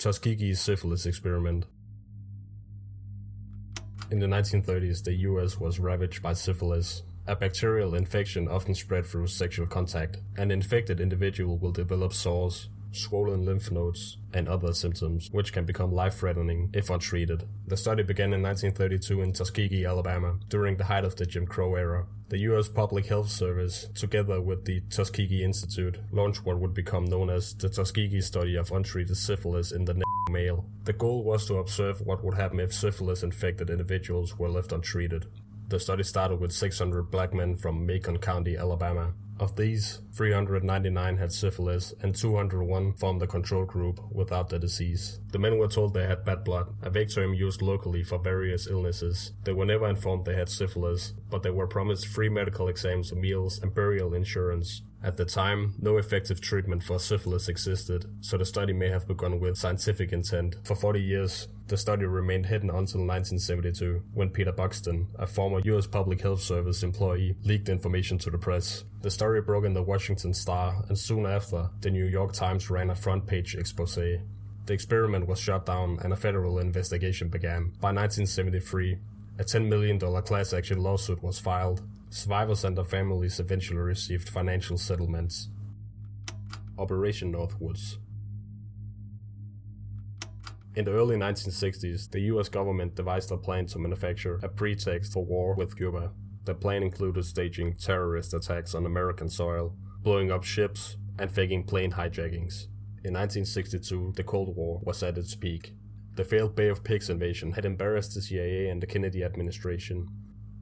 Tuskegee syphilis experiment. In the 1930s, the US was ravaged by syphilis, a bacterial infection often spread through sexual contact. An infected individual will develop sores, swollen lymph nodes, and other symptoms, which can become life-threatening if untreated. The study began in 1932 in Tuskegee, Alabama, during the height of the Jim Crow era. The U.S. Public Health Service, together with the Tuskegee Institute, launched what would become known as the Tuskegee Study of Untreated Syphilis in the male. The goal was to observe what would happen if syphilis-infected individuals were left untreated. The study started with 600 black men from Macon County, Alabama. Of these, 399 had syphilis and 201 formed the control group without the disease. The men were told they had bad blood, a vague term used locally for various illnesses. They were never informed they had syphilis, but they were promised free medical exams, meals, and burial insurance. At the time, no effective treatment for syphilis existed, so the study may have begun with scientific intent. For 40 years, the study remained hidden until 1972, when Peter Buxton, a former U.S. Public Health Service employee, leaked information to the press. The story broke in the Washington Star, and soon after, the New York Times ran a front-page expose. The experiment was shut down and a federal investigation began. By 1973, a $10 million class action lawsuit was filed. Survivors and their families eventually received financial settlements. Operation Northwoods. In the early 1960s, the US government devised a plan to manufacture a pretext for war with Cuba. The plan included staging terrorist attacks on American soil, blowing up ships, and faking plane hijackings. In 1962, the Cold War was at its peak. The failed Bay of Pigs invasion had embarrassed the CIA and the Kennedy administration.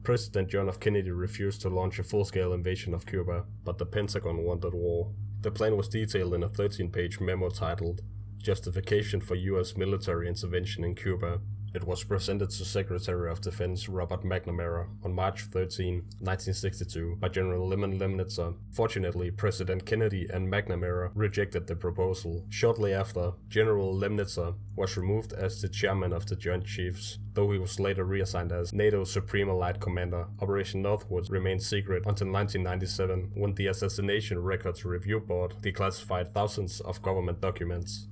President John F. Kennedy refused to launch a full-scale invasion of Cuba, but the Pentagon wanted war. The plan was detailed in a 13-page memo titled Justification for U.S. Military Intervention in Cuba. It was presented to Secretary of Defense Robert McNamara on March 13, 1962, by General Lyman Lemnitzer. Fortunately, President Kennedy and McNamara rejected the proposal. Shortly after, General Lemnitzer was removed as the chairman of the Joint Chiefs, though he was later reassigned as NATO Supreme Allied Commander. Operation Northwoods remained secret until 1997, when the Assassination Records Review Board declassified thousands of government documents.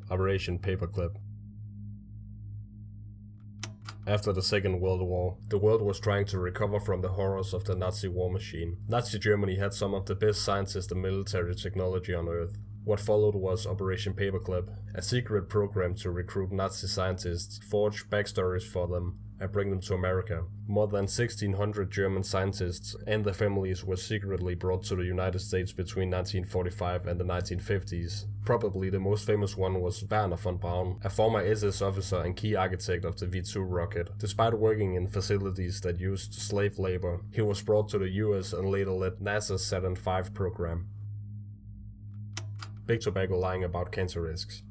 Operation Paperclip. After the Second World War, the world was trying to recover from the horrors of the Nazi war machine. Nazi Germany had some of the best scientists and military technology on Earth. What followed was Operation Paperclip, a secret program to recruit Nazi scientists, forge backstories for them, and bring them to America. More than 1,600 German scientists and their families were secretly brought to the United States between 1945 and the 1950s. Probably the most famous one was Werner von Braun, a former SS officer and key architect of the V-2 rocket. Despite working in facilities that used slave labor, he was brought to the US and later led NASA's Saturn V program. Big Tobacco lying about cancer risks.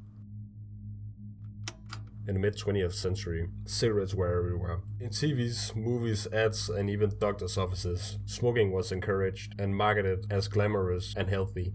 In the mid-20th century, cigarettes were everywhere. In TVs, movies, ads, and even doctors' offices, smoking was encouraged and marketed as glamorous and healthy.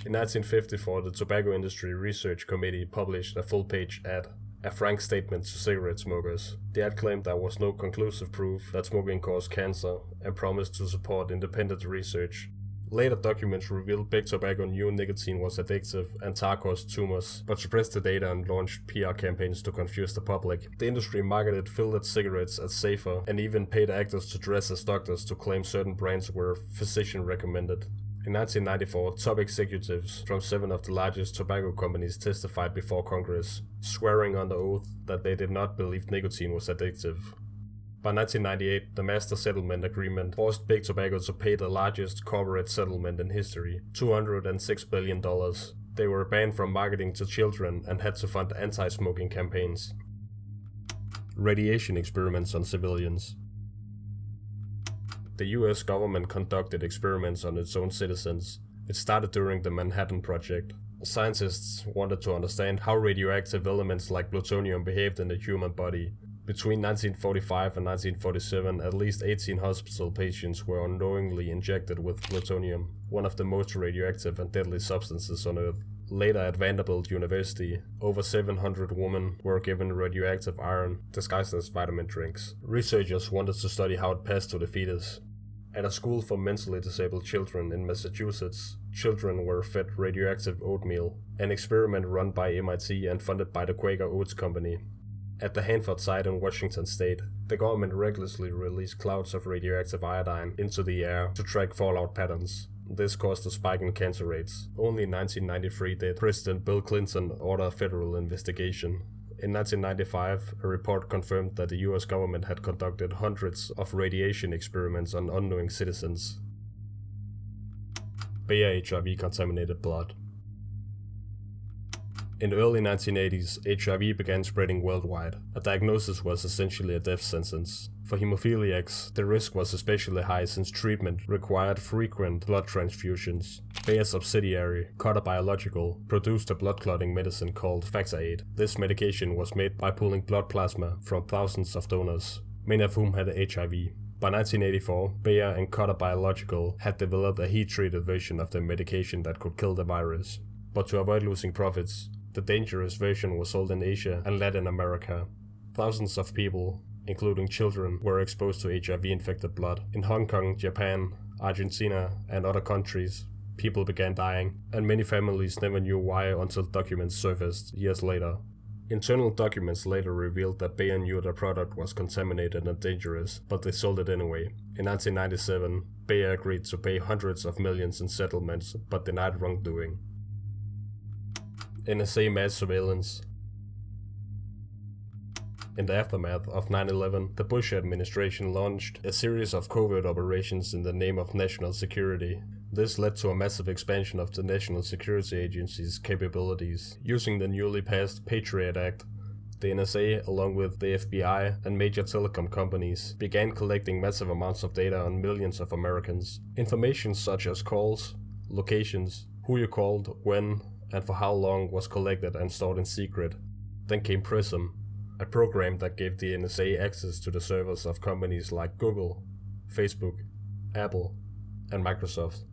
In 1954, the Tobacco Industry Research Committee published a full-page ad, a frank statement to cigarette smokers. The ad claimed there was no conclusive proof that smoking caused cancer and promised to support independent research. Later documents revealed Big Tobacco knew nicotine was addictive and tar caused tumors, but suppressed the data and launched PR campaigns to confuse the public. The industry marketed filtered cigarettes as safer and even paid actors to dress as doctors to claim certain brands were physician recommended. In 1994, top executives from 7 of the largest tobacco companies testified before Congress, swearing under oath that they did not believe nicotine was addictive. By 1998, the Master Settlement Agreement forced Big Tobacco to pay the largest corporate settlement in history, $206 billion. They were banned from marketing to children and had to fund anti-smoking campaigns. Radiation experiments on civilians. The US government conducted experiments on its own citizens. It started during the Manhattan Project. Scientists wanted to understand how radioactive elements like plutonium behaved in the human body. Between 1945 and 1947, at least 18 hospital patients were unknowingly injected with plutonium, one of the most radioactive and deadly substances on Earth. Later at Vanderbilt University, over 700 women were given radioactive iron disguised as vitamin drinks. Researchers wanted to study how it passed to the fetus. At a school for mentally disabled children in Massachusetts, children were fed radioactive oatmeal, an experiment run by MIT and funded by the Quaker Oats Company. At the Hanford site in Washington state, the government recklessly released clouds of radioactive iodine into the air to track fallout patterns. This caused a spike in cancer rates. Only in 1993 did President Bill Clinton order a federal investigation. In 1995, a report confirmed that the US government had conducted hundreds of radiation experiments on unknowing citizens. Bayer HIV contaminated blood. In the early 1980s, HIV began spreading worldwide. A diagnosis was essentially a death sentence. For hemophiliacs, the risk was especially high since treatment required frequent blood transfusions. Bayer's subsidiary, Cutter Biological, produced a blood clotting medicine called Factor VIII. This medication was made by pooling blood plasma from thousands of donors, many of whom had HIV. By 1984, Bayer and Cutter Biological had developed a heat-treated version of the medication that could kill the virus. But to avoid losing profits, the dangerous version was sold in Asia and Latin America. Thousands of people, including children, were exposed to HIV-infected blood. In Hong Kong, Japan, Argentina, and other countries, people began dying, and many families never knew why until documents surfaced years later. Internal documents later revealed that Bayer knew their product was contaminated and dangerous, but they sold it anyway. In 1997, Bayer agreed to pay hundreds of millions in settlements, but denied wrongdoing. NSA Mass Surveillance. In the aftermath of 9/11, the Bush administration launched a series of covert operations in the name of national security. This led to a massive expansion of the National Security Agency's capabilities. Using the newly passed Patriot Act, the NSA, along with the FBI and major telecom companies, began collecting massive amounts of data on millions of Americans. Information such as calls, locations, who you called, when, and for how long was collected and stored in secret. Then came PRISM, a program that gave the NSA access to the servers of companies like Google, Facebook, Apple, and Microsoft.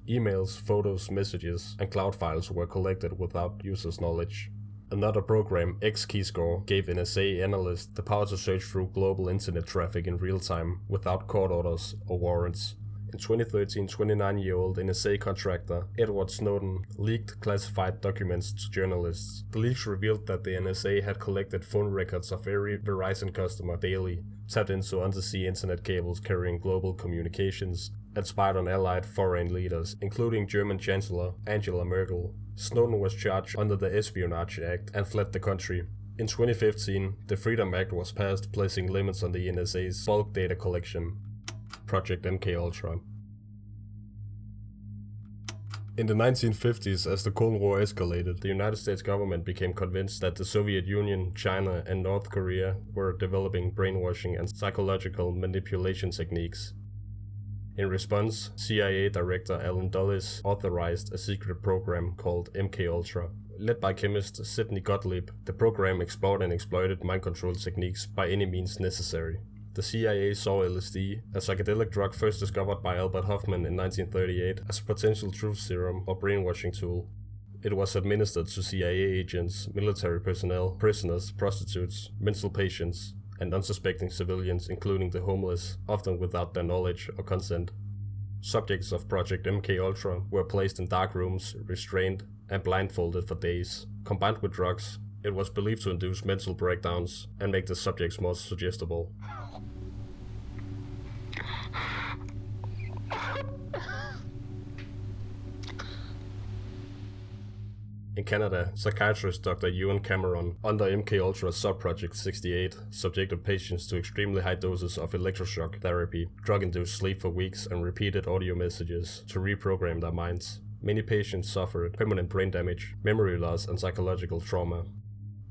Emails, photos, messages, and cloud files were collected without users' knowledge. Another program, X-Keyscore, gave NSA analysts the power to search through global internet traffic in real time without court orders or warrants. In 2013, 29-year-old NSA contractor Edward Snowden leaked classified documents to journalists. The leaks revealed that the NSA had collected phone records of every Verizon customer daily, tapped into undersea internet cables carrying global communications, and spied on allied foreign leaders, including German Chancellor Angela Merkel. Snowden was charged under the Espionage Act and fled the country. In 2015, the Freedom Act was passed, placing limits on the NSA's bulk data collection. Project MKUltra. In the 1950s, as the Cold War escalated, the United States government became convinced that the Soviet Union, China, and North Korea were developing brainwashing and psychological manipulation techniques. In response, CIA Director Allen Dulles authorized a secret program called MKUltra. Led by chemist Sidney Gottlieb, the program explored and exploited mind control techniques by any means necessary. The CIA saw LSD, a psychedelic drug first discovered by Albert Hofmann in 1938, as a potential truth serum or brainwashing tool. It was administered to CIA agents, military personnel, prisoners, prostitutes, mental patients, and unsuspecting civilians, including the homeless, often without their knowledge or consent. Subjects of Project MKUltra were placed in dark rooms, restrained, and blindfolded for days. Combined with drugs, it was believed to induce mental breakdowns and make the subjects more suggestible. In Canada, psychiatrist Dr. Ewan Cameron, under MKUltra Subproject 68, subjected patients to extremely high doses of electroshock therapy, drug-induced sleep for weeks, and repeated audio messages to reprogram their minds. Many patients suffered permanent brain damage, memory loss, and psychological trauma.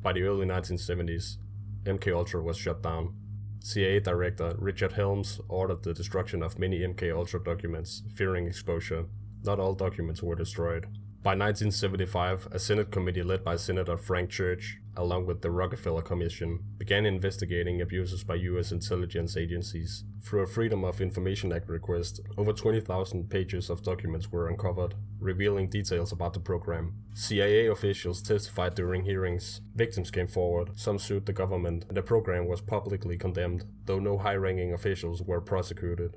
By the early 1970s, MKUltra was shut down. CIA Director Richard Helms ordered the destruction of many MKUltra documents, fearing exposure. Not all documents were destroyed. By 1975, a Senate committee led by Senator Frank Church, along with the Rockefeller Commission, began investigating abuses by U.S. intelligence agencies. Through a Freedom of Information Act request, over 20,000 pages of documents were uncovered, revealing details about the program. CIA officials testified during hearings. Victims came forward, some sued the government, and the program was publicly condemned, though no high-ranking officials were prosecuted.